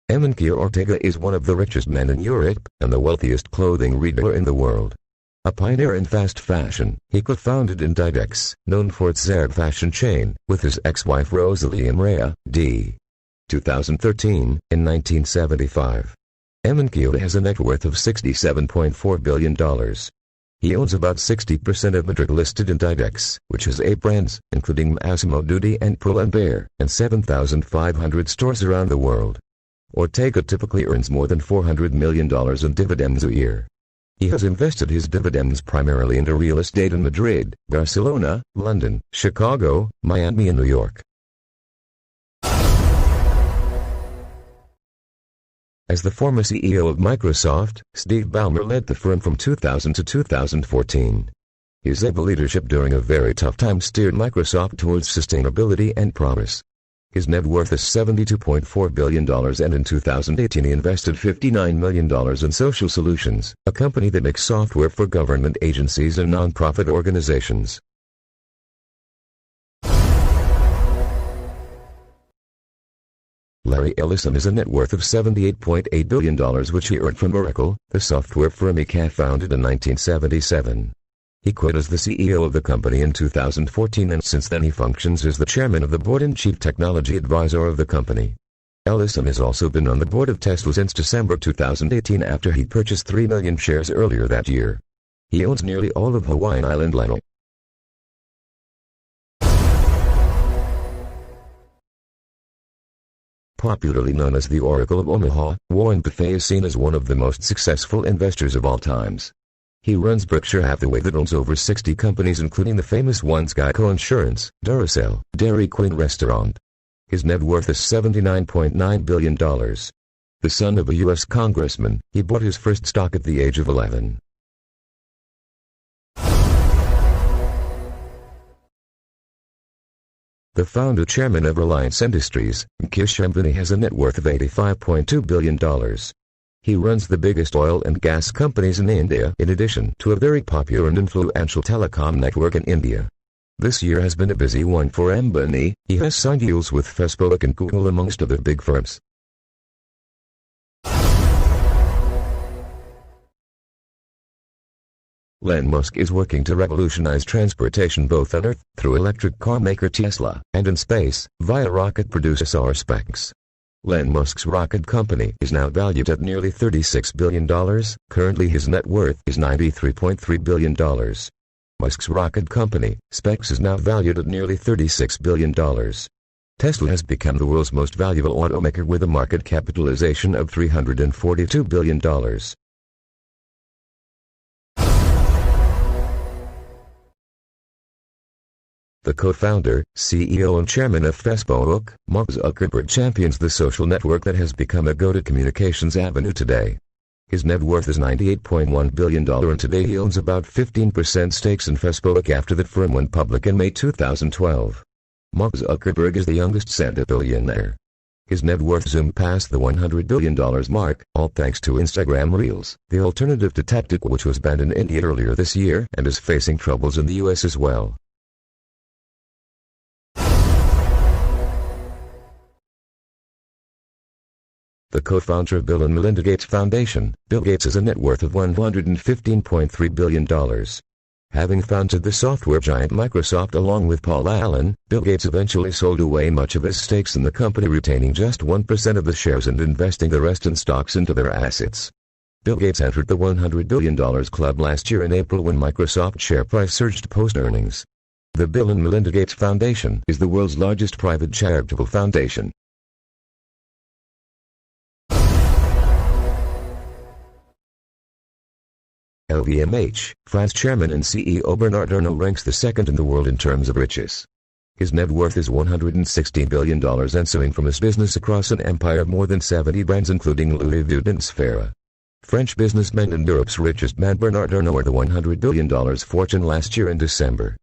ENG Ortega is one of the richest men in Europe and the wealthiest clothing retailer in the world. A pioneer in fast fashion, he co-founded Inditex, known for its Arab fashion chain, with his ex-wife Rosalie Imrea, d. 2013, in 1975. ENG has a net worth of $67.4 billion. He owns about 60% of Madrid-listed Inditex, which has 8 brands, including Massimo Dutti and Pull&Bear, and 7,500 stores around the world. Ortega typically earns more than $400 million in dividends a year. He has invested his dividends primarily into real estate in Madrid, Barcelona, London, Chicago, Miami and New York. As the former CEO of Microsoft, Steve Ballmer led the firm from 2000 to 2014. His able leadership during a very tough time steered Microsoft towards sustainability and promise. His net worth is $72.4 billion and in 2018 he invested $59 million in Social Solutions, a company that makes software for government agencies and non-profit organizations. Larry Ellison has a net worth of $78.8 billion which he earned from Oracle, the software firm he co-founded in 1977. He quit as the CEO of the company in 2014 and since then he functions as the chairman of the board and chief technology advisor of the company. Ellison has also been on the board of Tesla since December 2018 after he purchased 3 million shares earlier that year. He owns nearly all of Hawaiian Island land. Popularly known as the Oracle of Omaha, Warren Buffett is seen as one of the most successful investors of all times. He runs Berkshire Hathaway that owns over 60 companies including the famous ones Geico Insurance, Duracell, Dairy Queen Restaurant. His net worth is $79.9 billion. The son of a U.S. congressman, he bought his first stock at the age of 11. The founder-chairman of Reliance Industries, Mukesh Ambani has a net worth of $85.2 billion. He runs the biggest oil and gas companies in India in addition to a very popular and influential telecom network in India. This year has been a busy one for Ambani. He has signed deals with Facebook and Google amongst other big firms. Elon Musk is working to revolutionize transportation both on Earth, through electric car maker Tesla, and in space, via rocket producer SpaceX. Elon Musk's rocket company is now valued at nearly $36 billion, currently his net worth is $93.3 billion. Musk's rocket company, SpaceX, is now valued at nearly $36 billion. Tesla has become the world's most valuable automaker with a market capitalization of $342 billion. The co-founder, CEO and chairman of Facebook, Mark Zuckerberg champions the social network that has become a go-to communications avenue today. His net worth is $98.1 billion and today he owns about 15% stakes in Facebook after that firm went public in May 2012. Mark Zuckerberg is the youngest centibillionaire. His net worth zoomed past the $100 billion mark, all thanks to Instagram Reels, the alternative to TikTok which was banned in India earlier this year and is facing troubles in the US as well. The co-founder of Bill and Melinda Gates Foundation, Bill Gates has a net worth of $115.3 billion. Having founded the software giant Microsoft along with Paul Allen, Bill Gates eventually sold away much of his stakes in the company, retaining just 1% of the shares and investing the rest in stocks into their assets. Bill Gates entered the $100 billion club last year in April when Microsoft's share price surged post-earnings. The Bill and Melinda Gates Foundation is the world's largest private charitable foundation. LVMH, France chairman and CEO Bernard Arnault ranks the second in the world in terms of riches. His net worth is $116 billion ensuing from his business across an empire of more than 70 brands including Louis Vuitton and Sfera. French businessman and Europe's richest man Bernard Arnault earned the $100 billion fortune last year in December.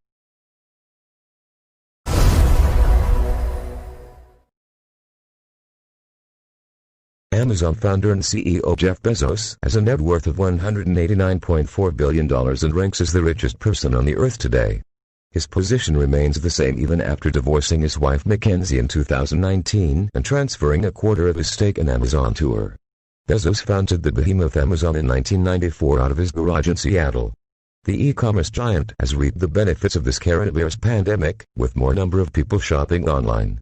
Amazon founder and CEO Jeff Bezos has a net worth of $189.4 billion and ranks as the richest person on the earth today. His position remains the same even after divorcing his wife Mackenzie in 2019 and transferring a quarter of his stake in Amazon to her. Bezos founded the behemoth Amazon in 1994 out of his garage in Seattle. The e-commerce giant has reaped the benefits of this coronavirus pandemic, with more number of people shopping online.